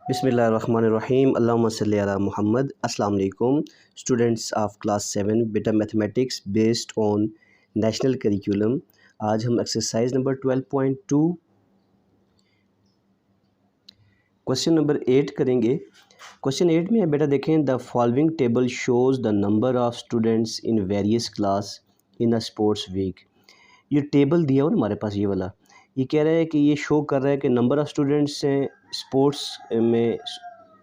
बिस्मिल्लाहिर्रहमानिर्रहीम अल्लाहुम्मा सल्ली अला मुहम्मद। अस्सलाम वालेकुम स्टूडेंट्स ऑफ क्लास 7 बेटा mathematics based on national curriculum. आज हम एक्सरसाइज नंबर 12.2 क्वेश्चन नंबर 8 करेंगे। क्वेश्चन 8 में है बेटा, देखें the following table shows the number of students in various class in a sports week. ये टेबल दिया हो ना हमारे पास, ये वाला, ये कह रहा है कि ये शो कर रहा है कि नंबर ऑफ़ स्टूडेंट्स हैं स्पोर्ट्स में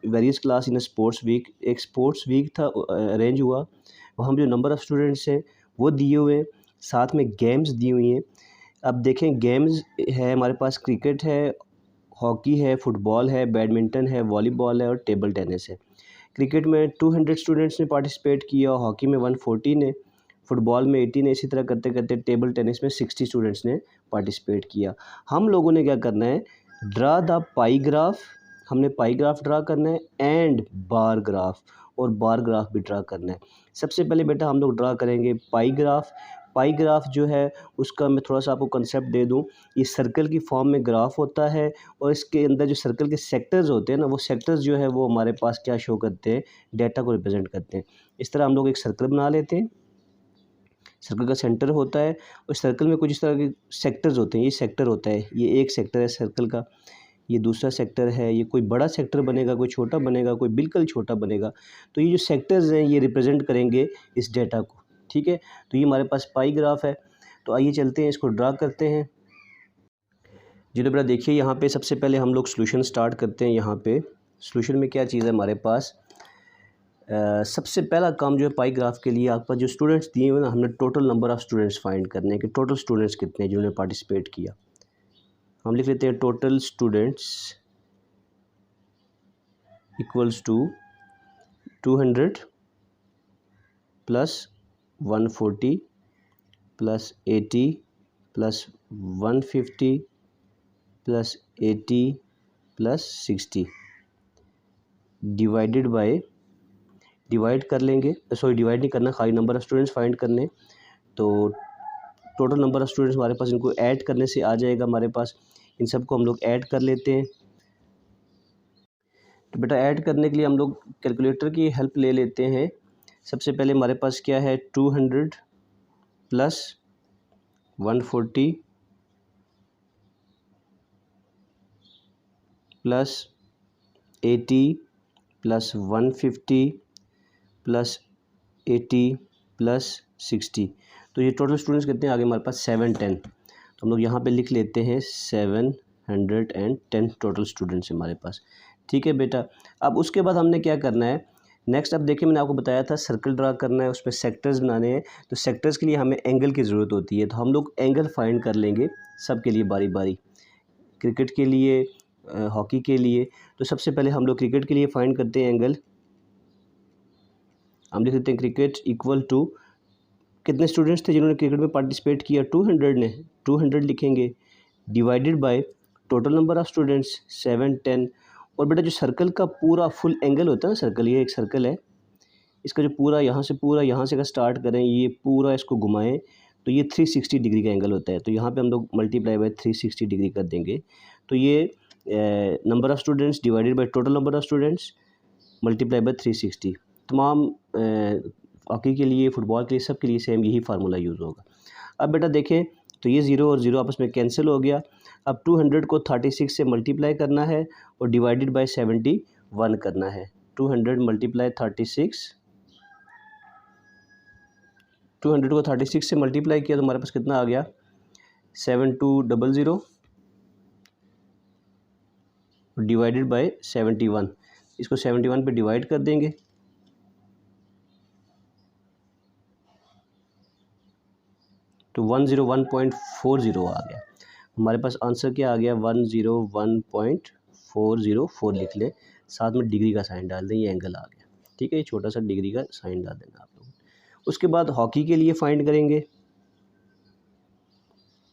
various class in a sports week. एक स्पोर्ट्स वीक था अरेंज हुआ, वहाँ जो नंबर ऑफ़ स्टूडेंट्स हैं वो दिए हुए हैं, साथ में गेम्स दी हुई हैं। अब देखें गेम्स है हमारे पास, क्रिकेट है, हॉकी है, फुटबॉल है, बैडमिंटन है, वॉलीबॉल है और टेबल टेनिस है। क्रिकेट में 200 स्टूडेंट्स ने पार्टिसिपेट किया, हॉकी में 140 ने, फुटबॉल में 80 ने, इसी तरह करते करते टेबल टेनिस में 60 स्टूडेंट्स ने पार्टिसिपेट किया। हम लोगों ने क्या करना है, ड्रा द पाई ग्राफ, हमने पाई ग्राफ ड्रा करना है एंड बार ग्राफ, और बार ग्राफ भी ड्रा करना है। सबसे पहले बेटा हम लोग ड्रा करेंगे पाई ग्राफ। पाई ग्राफ जो है उसका मैं थोड़ा सा आपको कंसेप्ट दे दूं, ये सर्कल की फॉर्म में ग्राफ होता है और इसके अंदर जो सर्कल के सेक्टर्स होते हैं ना, वो सेक्टर्स जो है वो हमारे पास क्या शो करते हैं, डाटा को रिप्रेजेंट करते हैं। इस तरह हम लोग एक सर्कल बना लेते हैं, सर्कल का सेंटर होता है और सर्कल में कुछ इस तरह के सेक्टर्स होते हैं। ये सेक्टर होता है, ये एक सेक्टर है सर्कल का, ये दूसरा सेक्टर है, ये कोई बड़ा सेक्टर बनेगा, कोई छोटा बनेगा, कोई बिल्कुल छोटा बनेगा। तो ये जो सेक्टर्स हैं ये रिप्रेजेंट करेंगे इस डेटा को, ठीक है। तो ये हमारे पास पाई ग्राफ है। तो आइए चलते हैं, इसको ड्रा करते हैं। जी तो बेटा देखिए, यहाँ पे सबसे पहले हम लोग सॉल्यूशन स्टार्ट करते हैं। यहाँ पे सॉल्यूशन में क्या चीज़ है हमारे पास, सबसे पहला काम जो है पाई ग्राफ के लिए, आपके पास जो स्टूडेंट्स दिए हुए ना, हमने total number of students find करने हैं कि टोटल स्टूडेंट्स कितने हैं जिन्होंने पार्टिसिपेट किया। हम लिख लेते हैं total students equals to 200 plus 140 plus 80 plus 150 plus 80 plus 60 divided by, divide कर लेंगे, सॉरी डिवाइड नहीं करना, खाली नंबर ऑफ़ स्टूडेंट्स फाइंड करने। तो टोटल नंबर ऑफ़ स्टूडेंट्स हमारे पास, इनको ऐड करने से आ जाएगा हमारे पास। इन सबको हम लोग ऐड कर लेते हैं। तो बेटा ऐड करने के लिए हम लोग कैलकुलेटर की हेल्प ले लेते हैं। सबसे पहले हमारे पास क्या है, 200 plus 140 plus 80 plus 150 plus 80 plus 60। तो ये टोटल स्टूडेंट्स कितने आ गए हमारे पास, 710। तो हम लोग यहाँ पे लिख लेते हैं 710 टोटल स्टूडेंट्स हमारे पास, ठीक है बेटा। अब उसके बाद हमने क्या करना है नेक्स्ट, अब देखिए मैंने आपको बताया था सर्कल ड्रा करना है, उसमें सेक्टर्स बनाने हैं। तो सेक्टर्स के लिए हमें एंगल की ज़रूरत होती है, तो हम लोग एंगल फाइंड कर लेंगे सब के लिए बारी बारी। क्रिकेट के लिए, हॉकी के लिए, तो सबसे पहले हम लोग क्रिकेट के लिए फाइंड करते हैं एंगल। हम लिख देते हैं क्रिकेट इक्वल टू, कितने स्टूडेंट्स थे जिन्होंने क्रिकेट में पार्टिसिपेट किया, 200 ने, 200 लिखेंगे, divided by total number of students 710। और बेटा जो सर्कल का पूरा फुल एंगल होता है ना, सर्कल, ये एक सर्कल है, इसका जो पूरा यहाँ से अगर स्टार्ट करें, ये पूरा इसको घुमाएं तो ये 360 डिग्री का एंगल होता है। तो यहाँ पे हम लोग मल्टीप्लाई बाय 360 डिग्री कर देंगे। तो ये number of students divided by total number of students multiply by 360। तमाम हॉकी के लिए, फुटबॉल के लिए, सब के लिए सेम यही फार्मूला यूज़ होगा। अब बेटा देखें, तो ये 0 और 0 आपस में कैंसिल हो गया। अब 200 को 36 से मल्टीप्लाई करना है और डिवाइडेड बाय 71 करना है। 200 मल्टीप्लाई 36, 200 को 36 से मल्टीप्लाई किया तो हमारे पास कितना आ गया, 7200 डिवाइडेड बाय 71। इसको 71 पे डिवाइड कर देंगे तो 101.40 आ गया हमारे पास। आंसर क्या आ गया, 101.404 लिख लें, साथ में डिग्री का साइन डाल दें, ये एंगल आ गया, ठीक है। ये छोटा सा डिग्री का साइन डाल देना आप लोग। उसके बाद हॉकी के लिए फाइंड करेंगे,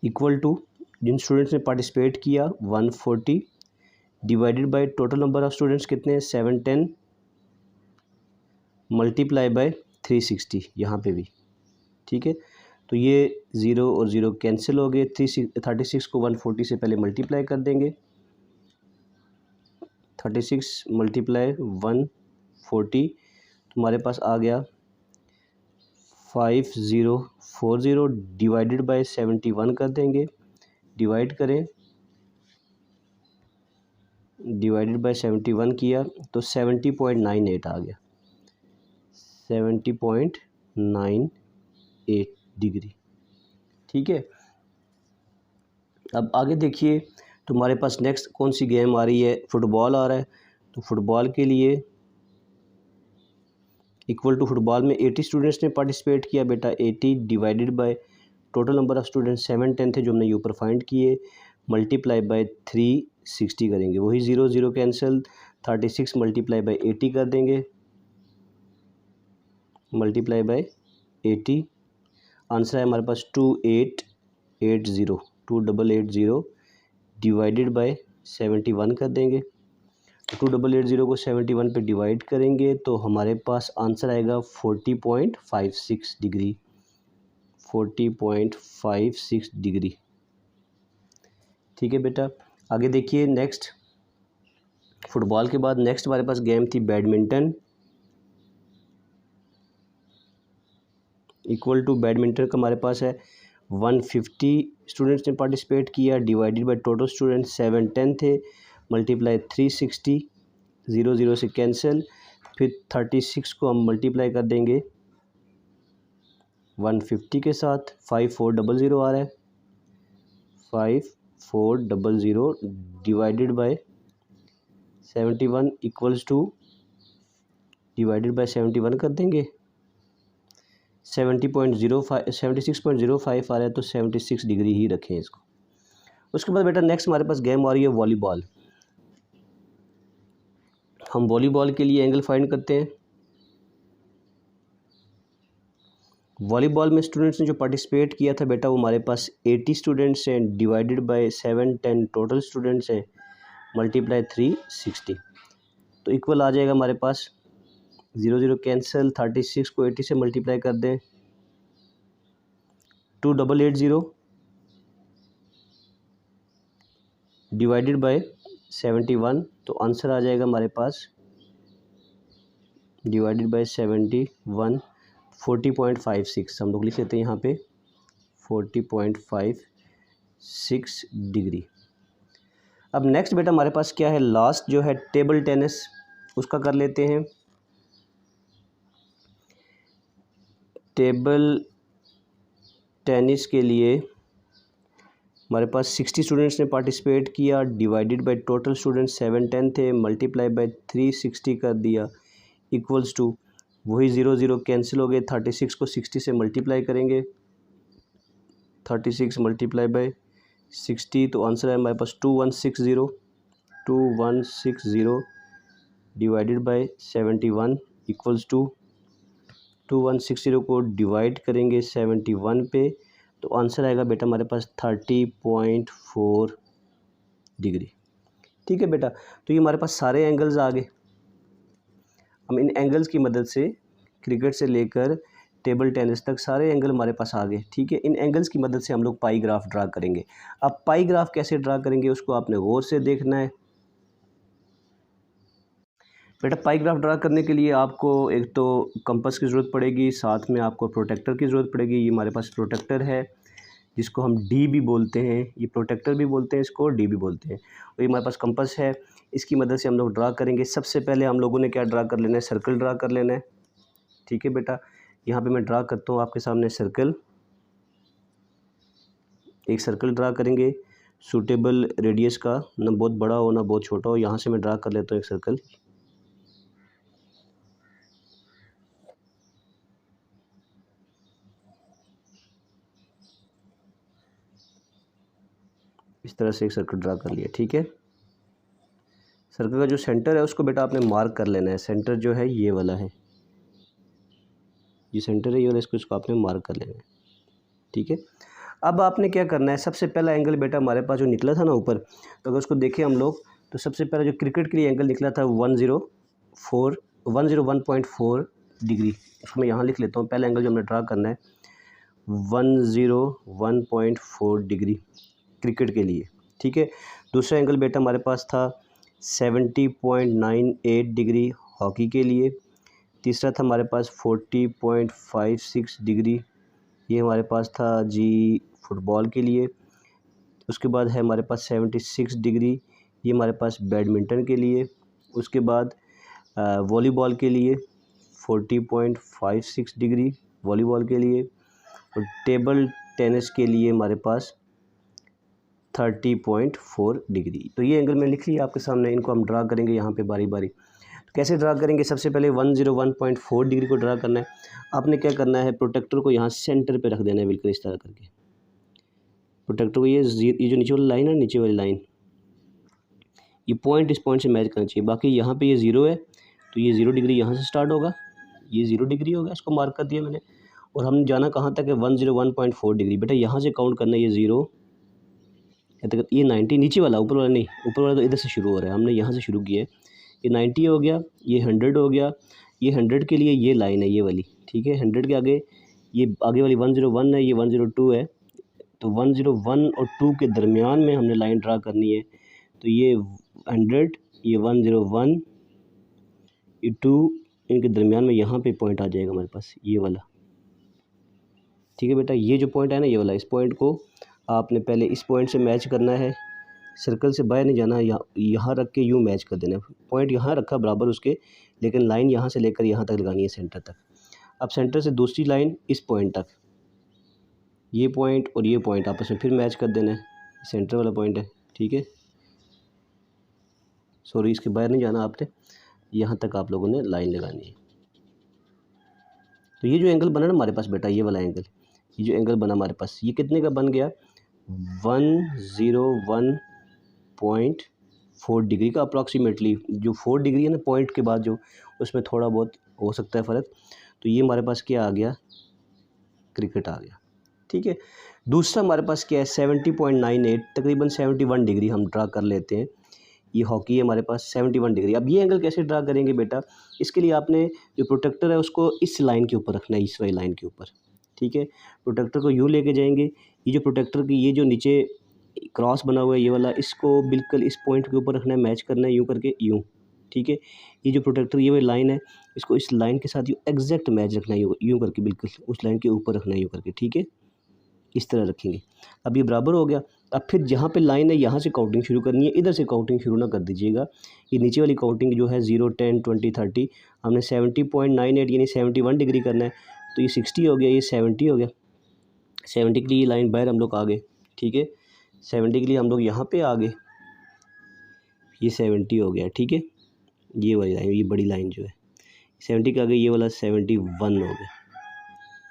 इक्वल टू जिन स्टूडेंट्स ने पार्टिसिपेट किया 140 divided by total number of students कितने हैं, 710 मल्टीप्लाई बाय 360 यहाँ पे भी, ठीक है। तो ये 0 और 0 कैंसिल हो गए। 36 को 140 से पहले मल्टीप्लाई कर देंगे, 36 मल्टीप्लाई 140, तुम्हारे पास आ गया 5040 डिवाइडेड बाय 71 कर देंगे। डिवाइड करें, डिवाइडेड बाय 71 किया तो 70.98 आ गया, 70.98 डिग्री। ठीक है, अब आगे देखिए तुम्हारे पास नेक्स्ट कौन सी गेम आ रही है, फुटबॉल आ रहा है। तो फुटबॉल के लिए इक्वल टू, फुटबॉल में 80 स्टूडेंट्स ने पार्टिसिपेट किया बेटा, 80 divided by total number of students 710 थे जो हमने ऊपर फाइंड किए, मल्टीप्लाई बाय 360 करेंगे, वही 0 0 कैंसिल, 36 मल्टीप्लाई बाय 80 कर देंगे, मल्टीप्लाई बाय 80, आंसर है हमारे पास 2880 डिवाइडेड बाय 71 कर देंगे। 2880 को 71 पे डिवाइड करेंगे तो हमारे पास आंसर आएगा 40.56 डिग्री, 40.56 डिग्री। ठीक है बेटा, आगे देखिए नेक्स्ट, फुटबॉल के बाद नेक्स्ट हमारे पास गेम थी बैडमिंटन। इक्वल टू बैडमिंटन का हमारे पास है 150 स्टूडेंट्स ने पार्टिसिपेट किया, डिवाइडेड बाय टोटल स्टूडेंट 710 थे, मल्टीप्लाई 360, 0 0 से कैंसिल, फिर 36 को हम मल्टीप्लाई कर देंगे 150 के साथ, 5400 आ रहा है, 5400 divided by 71 equals to, divided by 71 कर देंगे, 76.05 आ रहा है तो 76 डिग्री ही रखें इसको। उसके बाद बेटा नेक्स्ट हमारे पास गेम आ रही है वॉलीबॉल। हम वॉलीबॉल के लिए एंगल फाइंड करते हैं। वॉलीबॉल में स्टूडेंट्स ने जो पार्टिसिपेट किया था बेटा वो हमारे पास 80 स्टूडेंट्स हैं, डिवाइडेड बाय 710 टोटल स्टूडेंट्स हैं, मल्टीप्लाई 360, तो इक्वल आ जाएगा हमारे पास 0 0 कैंसिल, 36 को 80 से मल्टीप्लाई कर दें, 2880 डिवाइडेड बाय 71, तो आंसर आ जाएगा हमारे पास डिवाइडेड बाय 71 40.56, हम लोग लिख लेते हैं यहाँ पे 40.56 डिग्री। अब नेक्स्ट बेटा हमारे पास क्या है, लास्ट जो है टेबल टेनिस, उसका कर लेते हैं। टेबल टेनिस के लिए हमारे पास 60 स्टूडेंट्स ने पार्टिसिपेट किया, डिवाइडेड बाय टोटल स्टूडेंट्स 710 थे, मल्टीप्लाई बाय 360 कर दिया, इक्वल्स टू, वही 0 0 कैंसिल हो गए, 36 को 60 से मल्टीप्लाई करेंगे, 36 मल्टीप्लाई बाय 60, तो आंसर है हमारे पास 2160 डिवाइडेड बाय 71 इक्वल्स टू, 2160 को डिवाइड करेंगे 71 पे, तो आंसर आएगा बेटा हमारे पास 30.4 डिग्री। ठीक है बेटा, तो ये हमारे पास सारे एंगल्स आ गए। हम इन एंगल्स की मदद से क्रिकेट से लेकर टेबल टेनिस तक सारे एंगल हमारे पास आ गए। ठीक है, इन एंगल्स की मदद से हम लोग पाई ग्राफ ड्रा करेंगे। अब पाई ग्राफ कैसे ड्रा करेंगे उसको आपने गौर से देखना है बेटा। पाई ग्राफ ड्रा करने के लिए आपको एक तो कंपास की ज़रूरत पड़ेगी, साथ में आपको प्रोटेक्टर की ज़रूरत पड़ेगी। ये हमारे पास प्रोटेक्टर है जिसको हम डी भी बोलते हैं, ये प्रोटेक्टर भी बोलते हैं इसको, डी भी बोलते हैं। और ये हमारे पास कंपास है, इसकी मदद से हम लोग ड्रा करेंगे। सबसे पहले हम लोगों ने क्या ड्रा कर लेना है, सर्कल ड्रा कर लेना है। ठीक है बेटा, यहाँ पे मैं ड्रा करता हूँ आपके सामने सर्कल, एक सर्कल ड्रा करेंगे सूटेबल रेडियस का, ना बहुत बड़ा हो ना बहुत छोटा हो। यहाँ से मैं ड्रा कर लेता हूँ एक सर्कल। इस तरह से एक सर्कल ड्रा कर लिया। ठीक है, सर्कल का जो सेंटर है उसको बेटा आपने मार्क कर लेना है। सेंटर जो है ये वाला है, ये सेंटर है ये वाला, इसको आपने मार्क कर लेना है। ठीक है, अब आपने क्या करना है, सबसे पहला एंगल बेटा हमारे पास जो निकला था ना ऊपर, तो अगर उसको देखें हम लोग, तो सबसे पहला जो क्रिकेट के लिए एंगल निकला था 101.4 डिग्री। उसको मैं यहाँ लिख लेता हूँ। पहला एंगल जो हमने ड्रा करना है 101.4 डिग्री क्रिकेट के लिए। ठीक है, दूसरा एंगल बेटा हमारे पास था 70.98 डिग्री हॉकी के लिए। तीसरा था हमारे पास 40.56 डिग्री, ये हमारे पास था जी फुटबॉल के लिए। उसके बाद है हमारे पास 76 डिग्री, ये हमारे पास बैडमिंटन के लिए। उसके बाद वॉलीबॉल के लिए 40.56 डिग्री वॉलीबॉल के लिए। और टेबल टेनिस के लिए हमारे पास 30.4 डिग्री। तो ये एंगल मैं लिख लिया आपके सामने, इनको हम ड्रा करेंगे यहाँ पे बारी बारी। तो कैसे ड्रा करेंगे, सबसे पहले 101.4 डिग्री को ड्रा करना है। आपने क्या करना है, प्रोटेक्टर को यहाँ सेंटर पे रख देना है, बिल्कुल इस तरह करके। प्रोटेक्टर को ये जो नीचे वाली लाइन है, नीचे वाली लाइन, ये पॉइंट इस पॉइंट से मैच करना चाहिए। बाकी यहाँ पे ये 0 है, तो ये 0 डिग्री यहाँ से स्टार्ट होगा, ये 0 डिग्री होगा, इसको मार्क कर दिया मैंने। और हमने जाना कहाँ तक है, 101.4 डिग्री। बेटा यहाँ से काउंट करना है, ये 0 तक, ये 90 नीचे वाला, ऊपर वाला नहीं, ऊपर वाला तो इधर से शुरू हो रहा है, हमने यहाँ से शुरू किया है। ये 90 हो गया, ये 100 हो गया, ये 100 के लिए ये लाइन है ये वाली, ठीक है। 100 के आगे ये आगे वाली 101 है, ये 102 है। तो 101 और 2 के दरमियान में हमने लाइन ड्रा करनी है। तो ये 100, ये 101, ये 2, इनके दरमियान में यहाँ पे पॉइंट आ जाएगा हमारे पास, ये वाला, ठीक है बेटा। ये जो पॉइंट है ना, ये वाला, इस पॉइंट को आपने पहले इस पॉइंट से मैच करना है, सर्कल से बाहर नहीं जाना, यहाँ रख के यूँ मैच कर देना है। पॉइंट यहाँ रखा बराबर उसके, लेकिन लाइन यहाँ से लेकर यहाँ तक लगानी है, सेंटर तक। अब सेंटर से दूसरी लाइन इस पॉइंट तक, ये पॉइंट और ये पॉइंट आपस में फिर मैच कर देना है, सेंटर वाला पॉइंट है, ठीक है। सॉरी, इसके बाहर नहीं जाना आपने, यहाँ तक आप लोगों ने लाइन लगानी है। तो ये जो एंगल बना ना हमारे पास बेटा, ये वाला एंगल, ये जो एंगल बना हमारे पास, ये कितने का बन गया, 101.4 डिग्री का अप्रॉक्सीमेटली। जो 4 डिग्री है ना पॉइंट के बाद, जो उसमें थोड़ा बहुत हो सकता है फ़र्क। तो ये हमारे पास क्या आ गया, क्रिकेट आ गया, ठीक है। दूसरा हमारे पास क्या है, 70.98, तकरीबन 71 डिग्री हम ड्रा कर लेते हैं। ये हॉकी है हमारे पास 71 डिग्री। अब ये एंगल कैसे ड्रा करेंगे बेटा, इसके लिए आपने जो प्रोटेक्टर है उसको इस लाइन के ऊपर रखना है, इस वाली लाइन के ऊपर, ठीक है। प्रोटेक्टर को यूँ लेके जाएंगे, ये जो प्रोटेक्टर की ये जो नीचे क्रॉस बना हुआ है ये वाला, इसको बिल्कुल इस पॉइंट के ऊपर रखना है, मैच करना है यूँ करके, यूँ, ठीक है। ये जो प्रोटेक्टर ये वाली लाइन है, इसको इस लाइन के साथ यूँ एग्जैक्ट मैच रखना है, यूँ करके बिल्कुल उस लाइन के ऊपर रखना है यूँ करके, ठीक है। इस तरह रखेंगे। अब ये बराबर हो गया। अब फिर जहाँ पे लाइन है यहाँ से काउंटिंग शुरू करनी है, इधर से काउंटिंग शुरू ना कर दीजिएगा। ये नीचे वाली काउंटिंग जो है 0, 10, 20, 30, हमने 70.98 यानी 71 डिग्री करना है। तो ये 60 हो गया, ये 70 हो गया। 70 के लिए ये लाइन बाहर हम लोग आ गए, ठीक है। 70 के लिए हम लोग यहाँ पे आ गए, ये 70 हो गया, ठीक है। ये वाली लाइन, ये बड़ी लाइन जो है 70 के आगे, ये वाला 71 हो गया।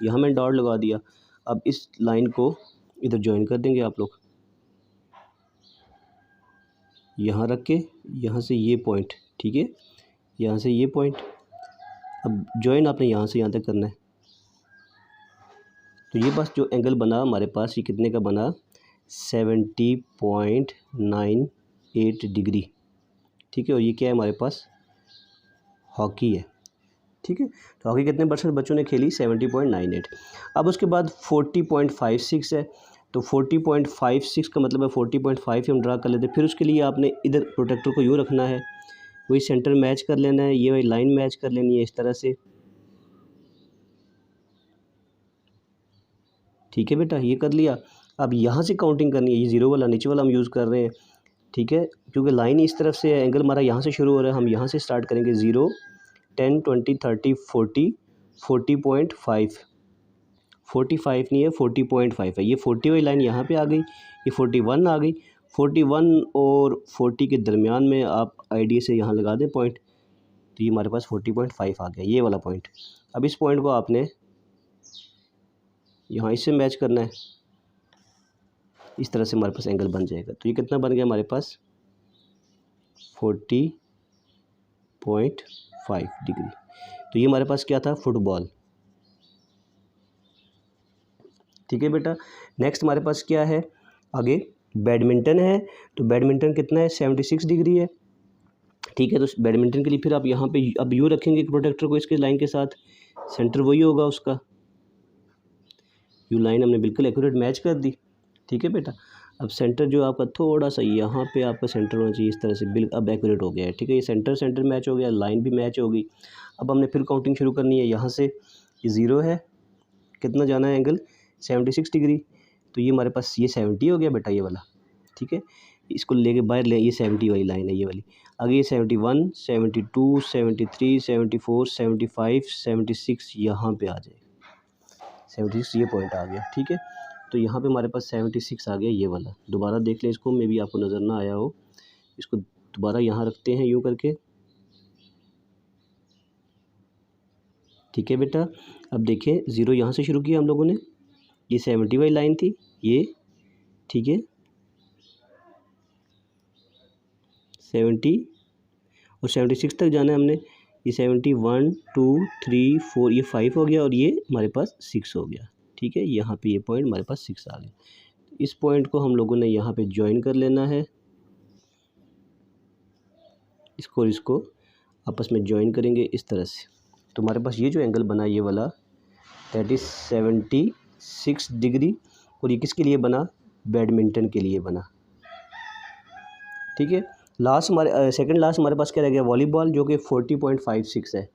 यहाँ मैंने डॉट लगा दिया। अब इस लाइन को इधर ज्वाइन कर देंगे आप लोग, यहाँ रख के, यहाँ से ये पॉइंट, ठीक है, यहाँ से ये पॉइंट। अब ज्वाइन आपने यहाँ से यहाँ तक करना है। तो ये बस जो एंगल बना हमारे पास, ये कितने का बना, 70.98 डिग्री, ठीक है। और ये क्या है हमारे पास, हॉकी है, ठीक है। तो हॉकी कितने % बच्चों ने खेली, 70.98। अब उसके बाद 40.56 है। तो 40.56 का मतलब है 40.5 हम ड्रा कर लेते हैं। फिर उसके लिए आपने इधर प्रोटेक्टर को यूँ रखना है, वही सेंटर मैच कर लेना है, ये वही लाइन मैच कर लेनी है इस तरह से, ठीक है बेटा। ये कर लिया। अब यहाँ से काउंटिंग करनी है, ये 0 वाला नीचे वाला हम यूज़ कर रहे हैं, ठीक है, क्योंकि लाइन इस तरफ से है, एंगल हमारा यहाँ से शुरू हो रहा है, हम यहाँ से स्टार्ट करेंगे। 0, 10, 20, 30, 40, 40.5, 45 नहीं है, 40.5 है। ये 40 वाली लाइन यहाँ पे आ गई, ये 41 आ गई। 41 और 40 के दरमियान में आप आईडिया से यहाँ लगा दें पॉइंट, तो ये हमारे पास 40.5 आ गया, ये वाला पॉइंट। अब इस पॉइंट को आपने यहाँ इससे मैच करना है, इस तरह से हमारे पास एंगल बन जाएगा। तो ये कितना बन गया हमारे पास, 40.5 डिग्री। तो ये हमारे पास क्या था, फुटबॉल, ठीक है बेटा। नेक्स्ट हमारे पास क्या है, आगे बैडमिंटन है। तो बैडमिंटन कितना है, 76 डिग्री है, ठीक है। तो बैडमिंटन के लिए फिर आप यहाँ पे अब यूँ रखेंगे प्रोटेक्टर को इसके लाइन के साथ, सेंटर वही होगा उसका, यू लाइन हमने बिल्कुल एक्यूरेट मैच कर दी, ठीक है बेटा। अब सेंटर जो आपका थोड़ा सा यहाँ पे आपका सेंटर होना चाहिए इस तरह से, बिल्कुल अब एक्यूरेट हो गया है, ठीक है। ये सेंटर सेंटर मैच हो गया, लाइन भी मैच होगी। अब हमने फिर काउंटिंग शुरू करनी है। यहाँ से ये 0 है, कितना जाना है एंगल 76 डिग्री, तो ये हमारे पास ये 70 हो गया बेटा ये वाला, ठीक है। इसको लेके बाहर ले, ये 70 वाली लाइन है ये वाली। आगे ये 71, 72, 73, 74, 75, 76 यहाँ पे आ जाए, 76 ये पॉइंट आ गया, ठीक है। तो यहाँ पे हमारे पास 76 आ गया ये वाला। दोबारा देख लें इसको, मे भी आपको नज़र ना आया हो। इसको दोबारा यहाँ रखते हैं यूँ करके, ठीक है बेटा। अब देखें 0 यहाँ से शुरू किया हम लोगों ने, ये 70 वाली लाइन थी ये, ठीक है, 70 और 76 तक जाना है हमने। ये 71, 2, 3, 4 ये 5 हो गया और ये हमारे पास 6 हो गया, ठीक है। यहाँ पे ये पॉइंट हमारे पास 6 आ गया। इस पॉइंट को हम लोगों ने यहाँ पे ज्वाइन कर लेना है, इसको आपस में ज्वाइन करेंगे इस तरह से। तो हमारे पास ये जो एंगल बना ये वाला, दैट इज़ 76 डिग्री। और ये किसके लिए बना? बैडमिंटन के लिए बना, ठीक है। लास्ट हमारे सेकंड लास्ट हमारे पास क्या रह गया? वॉलीबॉल, जो कि 40.56 है।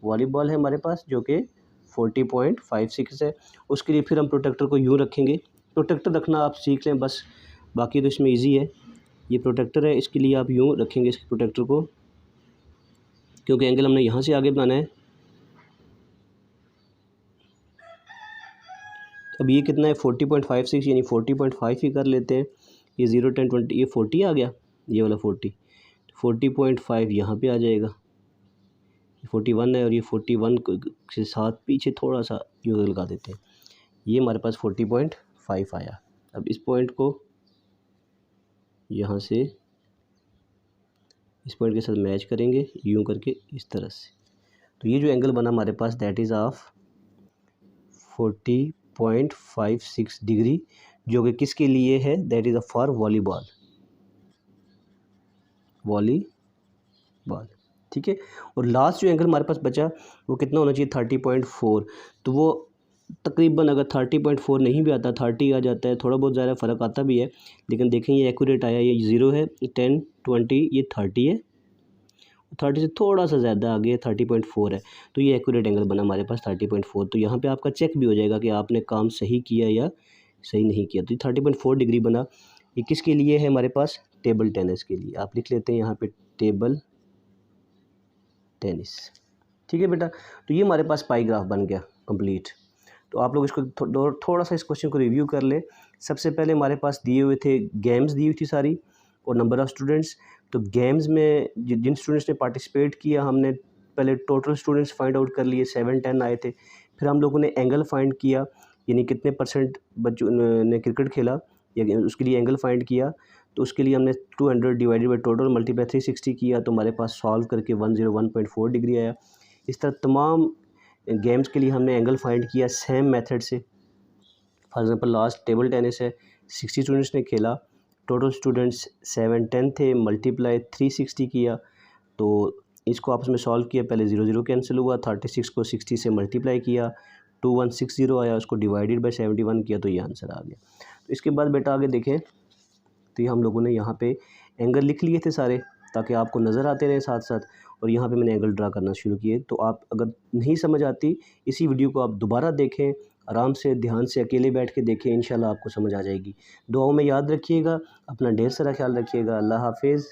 वॉलीबॉल है हमारे पास जो कि 40.56 है। उसके लिए फिर हम प्रोटेक्टर को यूँ रखेंगे। प्रोटेक्टर रखना आप सीख लें बस, बाकी तो इसमें इजी है। ये प्रोटेक्टर है, इसके लिए आप यूँ रखेंगे इस प्रोटेक्टर को, क्योंकि एंगल हमने यहाँ से आगे बनाना है। अब ये कितना है? 40.56, यानी 40.5 ही कर लेते हैं। ये 0, 10, 20, ये 40 आ गया, ये वाला 40.5 यहाँ पे आ जाएगा। 41 है और ये 41 के साथ पीछे थोड़ा सा यूँ लगा देते हैं। ये हमारे पास 40.5 आया। अब इस पॉइंट को यहाँ से इस पॉइंट के साथ मैच करेंगे यूँ करके इस तरह से। तो ये जो एंगल बना हमारे पास, दैट इज़ ऑफ 40.56 डिग्री, जो कि किसके लिए है? दैट इज़ फॉर वॉलीबॉल, ठीक है। और लास्ट जो एंगल हमारे पास बचा वो कितना होना चाहिए? 30.4। तो वो तकरीबन अगर 30.4 नहीं भी आता, 30 आ जाता है, थोड़ा बहुत ज़्यादा फ़र्क आता भी है, लेकिन देखें ये एक्यूरेट आया। ये 0 है, 10, 20, ये 30 है, 30 से थोड़ा सा ज़्यादा आगे 30.4 है। तो ये एक्यूरेट एंगल बना हमारे पास 30.4। तो यहाँ पे आपका चेक भी हो जाएगा कि आपने काम सही किया या सही नहीं किया। तो ये 30.4 डिग्री बना। ये किसके लिए है हमारे पास? टेबल टेनिस के लिए। आप लिख लेते हैं यहाँ पे टेबल टेनिस, ठीक है बेटा। तो ये हमारे पास पाई ग्राफ बन गया कंप्लीट। तो आप लोग इसको थोड़ा सा इस क्वेश्चन को रिव्यू कर लें। सबसे पहले हमारे पास दिए हुए थे, गेम्स दी हुई थी सारी और नंबर ऑफ़ स्टूडेंट्स। तो गेम्स में जिन स्टूडेंट्स ने पार्टिसिपेट किया, हमने पहले टोटल स्टूडेंट्स फाइंड आउट कर लिए, 7, 10 आए थे। फिर हम लोगों ने एंगल फाइंड किया, यानी कितने % बच्चों ने क्रिकेट खेला, या उसके लिए एंगल फाइंड किया। तो उसके लिए हमने 200 डिवाइडेड बाई टोटल मल्टीप्लाई 360 किया, तो हमारे पास सॉल्व करके 101.4 डिग्री आया। इस तरह तमाम गेम्स के लिए हमने एंगल फाइंड किया सेम मेथड से। For example last table tennis है, 60 स्टूडेंट्स ने खेला, टोटल स्टूडेंट्स 7, 10 थे, मल्टीप्लाई 360 किया। तो इसको आपस में सॉल्व किया, पहले 0, 0 कैंसिल हुआ, 36 को 60 से मल्टीप्लाई किया, 2160 आया, उसको डिवाइडेड बाई 71 किया, तो ये आंसर आ गया। तो इसके बाद बेटा आगे देखें, तो ये हम लोगों ने यहाँ पे एंगल लिख लिए थे सारे, ताकि आपको नज़र आते रहे साथ साथ। और यहाँ पे मैंने एंगल ड्रा करना शुरू किए। तो आप अगर नहीं समझ आती, इसी वीडियो को आप दोबारा देखें, आराम से ध्यान से अकेले बैठ के देखें, इंशाल्लाह आपको समझ आ जाएगी। दुआओं में याद रखिएगा, अपना ढेर सारा ख्याल रखिएगा। अल्लाह हाफिज़।